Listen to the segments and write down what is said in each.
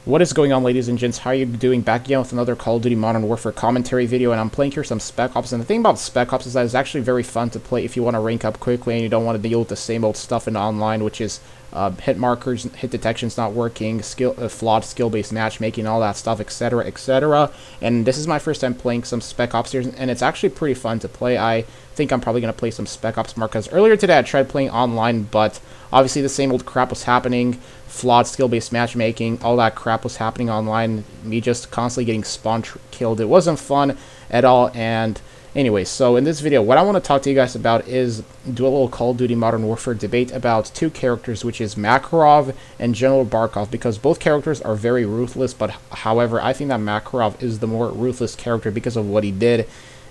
What is going on, ladies and gents? How are you doing? Back again with another Call of Duty Modern Warfare commentary video, and I'm playing here some Spec Ops. And the thing about Spec Ops is that it's actually very fun to play if you want to rank up quickly and you don't want to deal with the same old stuff in online, which is hit markers, hit detections not working, flawed skill-based matchmaking, all that stuff, etc., etc. And this is my first time playing some Spec Ops here, and it's actually pretty fun to play. I think I'm probably going to play some Spec Ops more, because earlier today I tried playing online, but obviously the same old crap was happening. Flawed skill-based matchmaking, all that crap was happening online. Me just constantly getting spawn killed. It wasn't fun at all. And anyway, so in this video, what I want to talk to you guys about is do a little Call of Duty Modern Warfare debate about two characters, which is Makarov and General Barkov, because both characters are very ruthless. But however, I think that Makarov is the more ruthless character because of what he did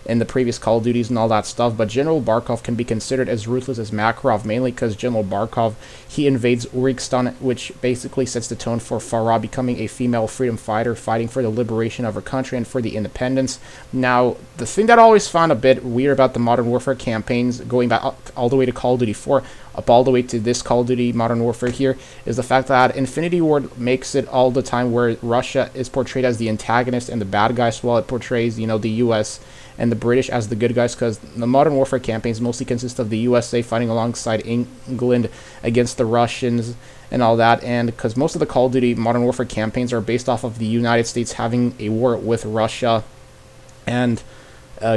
in the previous Call of Duties and all that stuff. But General Barkov can be considered as ruthless as Makarov, mainly because General Barkov, he invades Uzbekistan, which basically sets the tone for Farah becoming a female freedom fighter, fighting for the liberation of her country and for the independence. Now, the thing that I always found a bit weird about the Modern Warfare campaigns, going back all the way to Call of Duty 4, up all the way to this Call of Duty Modern Warfare here, is the fact that Infinity Ward makes it all the time where Russia is portrayed as the antagonist and the bad guys, while it portrays, you know, the US and the British as the good guys, because the Modern Warfare campaigns mostly consist of the USA fighting alongside England against the Russians and all that. And because most of the Call of Duty Modern Warfare campaigns are based off of the United States having a war with Russia. And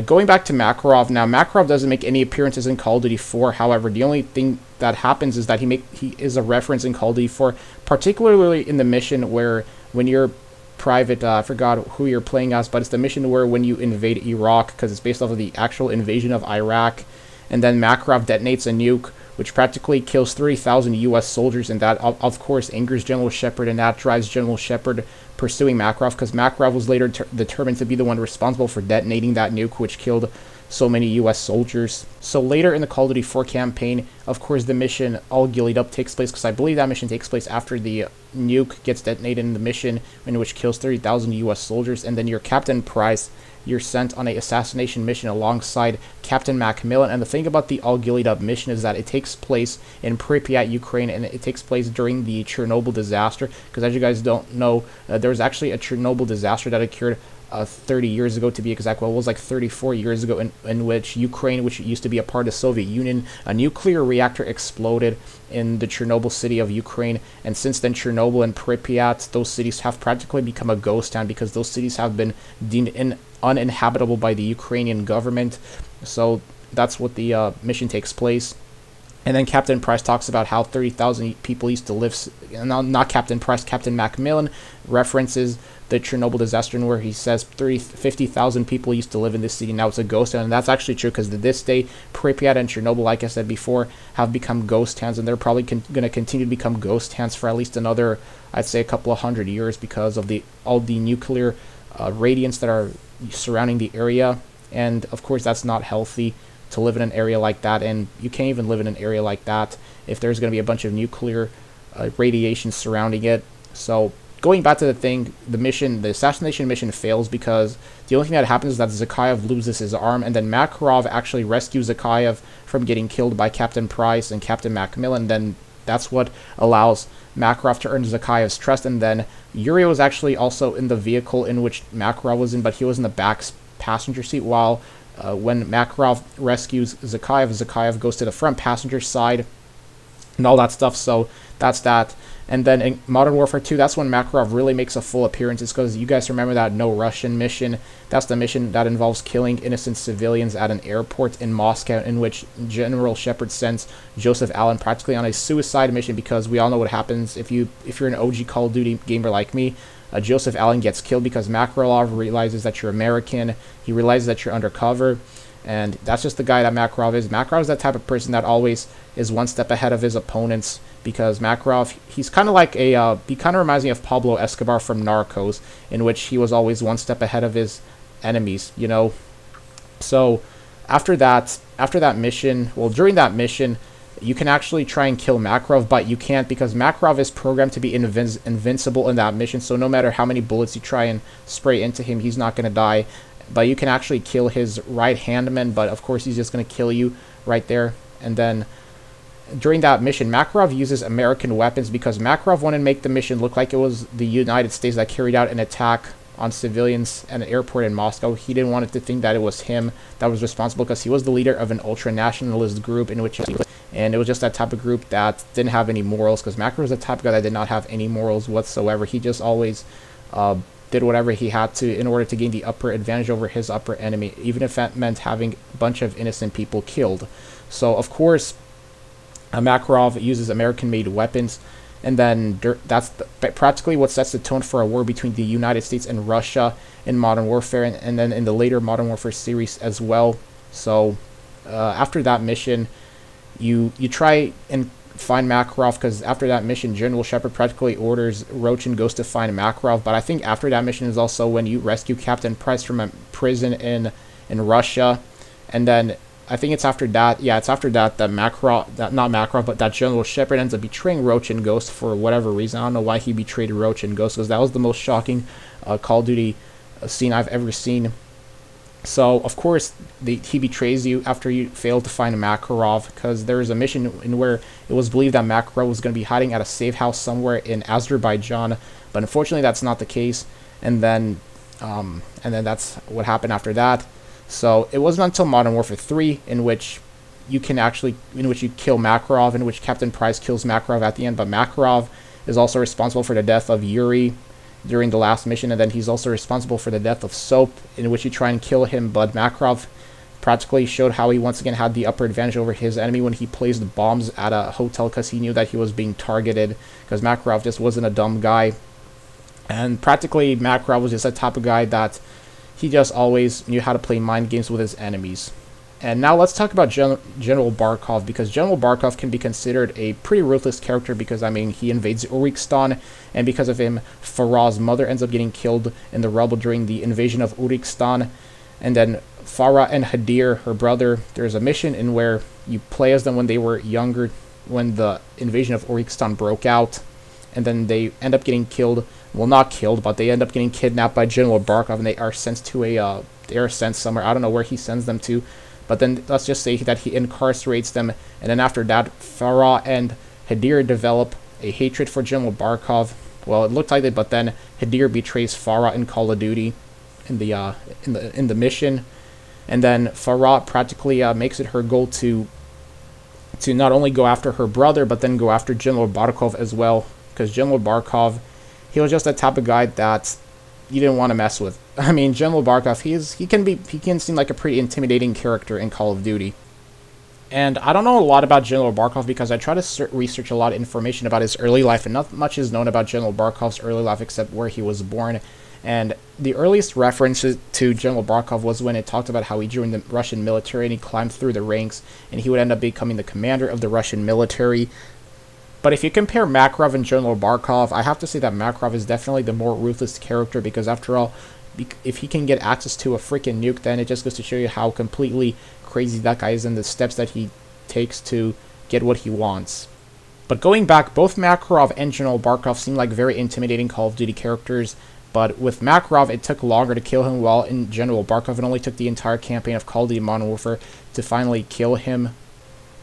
going back to Makarov, now Makarov doesn't make any appearances in Call of Duty 4. However, the only thing that happens is that he is a reference in Call of Duty 4, particularly in the mission where when you're private, I forgot who you're playing as, but it's the mission where when you invade Iraq, because it's based off of the actual invasion of Iraq, and then Makarov detonates a nuke, which practically kills 30,000 US soldiers, and that, of course, angers General Shepard, and that drives General Shepard pursuing Makarov, because Makarov was later determined to be the one responsible for detonating that nuke, which killed so many US soldiers. So later in the Call of Duty 4 campaign, of course, the mission All Gillied Up takes place, because I believe that mission takes place after the nuke gets detonated in the mission, in which kills 30,000 US soldiers, and then your Captain Price, you're sent on an assassination mission alongside Captain Macmillan. And the thing about the All Gillied Up mission is that it takes place in Pripyat, Ukraine, and it takes place during the Chernobyl disaster, because as you guys don't know, there was actually a Chernobyl disaster that occurred 30 years ago, to be exact. Well, it was like 34 years ago, in which Ukraine, which used to be a part of the Soviet Union, a nuclear reactor exploded in the Chernobyl city of Ukraine. And since then, Chernobyl and Pripyat, those cities have practically become a ghost town, because those cities have been deemed uninhabitable by the Ukrainian government. So that's what the mission takes place. And then Captain Price talks about how 30,000 people used to live, not Captain Price, Captain Macmillan references the Chernobyl disaster, where he says 50,000 people used to live in this city. Now it's a ghost town, and that's actually true, because to this day, Pripyat and Chernobyl, like I said before, have become ghost towns, and they're probably going to continue to become ghost towns for at least another, I'd say, a couple of hundred years, because of all the nuclear radiance that are surrounding the area. And of course, that's not healthy to live in an area like that, and you can't even live in an area like that if there's going to be a bunch of nuclear radiation surrounding it. So going back to the thing, the assassination mission fails, because the only thing that happens is that Zakhaev loses his arm, and then Makarov actually rescues Zakhaev from getting killed by Captain Price and Captain Macmillan. Then that's what allows Makarov to earn Zakhaev's trust. And then Yuri was actually also in the vehicle in which Makarov was in, but he was in the back passenger seat, while when Makarov rescues Zakhaev, Zakhaev goes to the front passenger side and all that stuff. So that's that. And then in Modern Warfare 2, that's when Makarov really makes a full appearance. It's because you guys remember that No Russian mission. That's the mission that involves killing innocent civilians at an airport in Moscow, in which General Shepard sends Joseph Allen practically on a suicide mission, because we all know what happens if you're an OG Call of Duty gamer like me. Joseph Allen gets killed because Makarov realizes that you're American. He realizes that you're undercover. And that's just the guy that Makarov is. Makarov is that type of person that always is one step ahead of his opponents, because Makarov, he's kind of like he kind of reminds me of Pablo Escobar from Narcos, in which he was always one step ahead of his enemies, you know. So after that mission, well, during that mission, you can actually try and kill Makarov, but you can't, because Makarov is programmed to be invincible in that mission. So no matter how many bullets you try and spray into him, he's not going to die. But you can actually kill his right-hand man, but of course he's just going to kill you right there. And then during that mission, Makarov uses American weapons because Makarov wanted to make the mission look like it was the United States that carried out an attack on civilians at an airport in Moscow. He didn't want it to think that it was him that was responsible because he was the leader of an ultra-nationalist group in which and it was just that type of group that didn't have any morals, because Makarov was the type of guy that did not have any morals whatsoever. He just always did whatever he had to in order to gain the upper advantage over his upper enemy, even if that meant having a bunch of innocent people killed. So, of course, Makarov uses American-made weapons, and then that's practically what sets the tone for a war between the United States and Russia in Modern Warfare, and then in the later Modern Warfare series as well. So, after that mission, you try and find Makarov, because after that mission, General Shepard practically orders Roach and Ghost to find Makarov. But I think after that mission is also when you rescue Captain Price from a prison in Russia, and then I think it's after that, yeah, it's after that that that General Shepard ends up betraying Roach and Ghost for whatever reason. I don't know why he betrayed Roach and Ghost, because that was the most shocking Call of Duty scene I've ever seen. So, of course, he betrays you after you fail to find Makarov, because there is a mission in where it was believed that Makarov was going to be hiding at a safe house somewhere in Azerbaijan, but unfortunately that's not the case, and then that's what happened after that. So it wasn't until Modern Warfare 3 in which you kill Makarov, in which Captain Price kills Makarov at the end, but Makarov is also responsible for the death of Yuri during the last mission, and then he's also responsible for the death of Soap, in which you try and kill him, but Makarov practically showed how he once again had the upper advantage over his enemy when he placed bombs at a hotel, because he knew that he was being targeted, because Makarov just wasn't a dumb guy. And practically Makarov was just a type of guy that he just always knew how to play mind games with his enemies. And now let's talk about General Barkov, because General Barkov can be considered a pretty ruthless character, because, I mean, he invades Uzbekistan, and because of him, Farah's mother ends up getting killed in the rubble during the invasion of Uzbekistan. And then Farah and Hadir, her brother, there's a mission in where you play as them when they were younger, when the invasion of Uzbekistan broke out, and then they end up getting killed. Well, not killed, but they end up getting kidnapped by General Barkov, and they are sent to somewhere. I don't know where he sends them to. But then let's just say that he incarcerates them, and then after that, Farah and Hadir develop a hatred for General Barkov. Well, it looked like it, but then Hadir betrays Farah in Call of Duty in the mission, and then Farah practically makes it her goal to not only go after her brother, but then go after General Barkov as well, because General Barkov, he was just that type of guy that you didn't want to mess with. I mean, General Barkov, he can seem like a pretty intimidating character in Call of Duty. And I don't know a lot about General Barkov because I try to research a lot of information about his early life, and not much is known about General Barkov's early life except where he was born. And the earliest references to General Barkov was when it talked about how he joined the Russian military and he climbed through the ranks, and he would end up becoming the commander of the Russian military. But if you compare Makarov and General Barkov, I have to say that Makarov is definitely the more ruthless character, because after all, if he can get access to a freaking nuke, then it just goes to show you how completely crazy that guy is and the steps that he takes to get what he wants. But going back, both Makarov and General Barkov seem like very intimidating Call of Duty characters, but with Makarov, it took longer to kill him, while in General Barkov, it only took the entire campaign of Call of Duty Modern Warfare to finally kill him.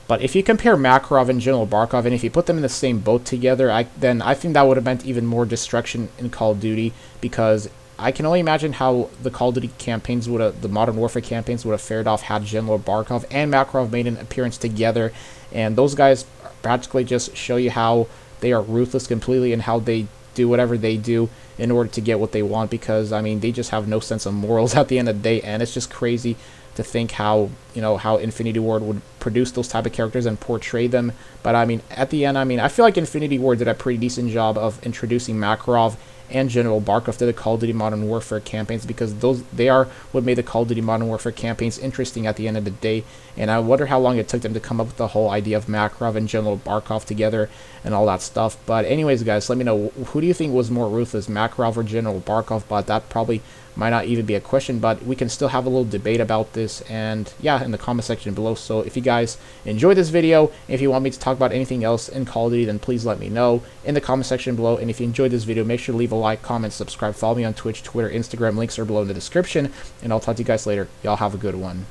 But if you compare Makarov and General Barkov, and if you put them in the same boat together, then I think that would have meant even more destruction in Call of Duty, because I can only imagine how the Call of Duty campaigns the Modern Warfare campaigns would have fared off had General Barkov and Makarov made an appearance together. And those guys practically just show you how they are ruthless completely and how they do whatever they do in order to get what they want, because, I mean, they just have no sense of morals at the end of the day, and it's just crazy to think how, how Infinity Ward would produce those type of characters and portray them. But I mean, at the end, I feel like Infinity Ward did a pretty decent job of introducing Makarov and General Barkov to the Call of Duty Modern Warfare campaigns, because they are what made the Call of Duty Modern Warfare campaigns interesting at the end of the day. And I wonder how long it took them to come up with the whole idea of Makarov and General Barkov together and all that stuff. But anyways, guys, let me know, who do you think was more ruthless, Makarov or General Barkov? But that probably might not even be a question, but we can still have a little debate about this, and yeah, in the comment section below. So if you guys enjoyed this video, if you want me to talk about anything else in Call of Duty, then please let me know in the comment section below. And if you enjoyed this video, make sure to leave a like, comment, subscribe, follow me on Twitch, Twitter, Instagram, links are below in the description, and I'll talk to you guys later. Y'all have a good one.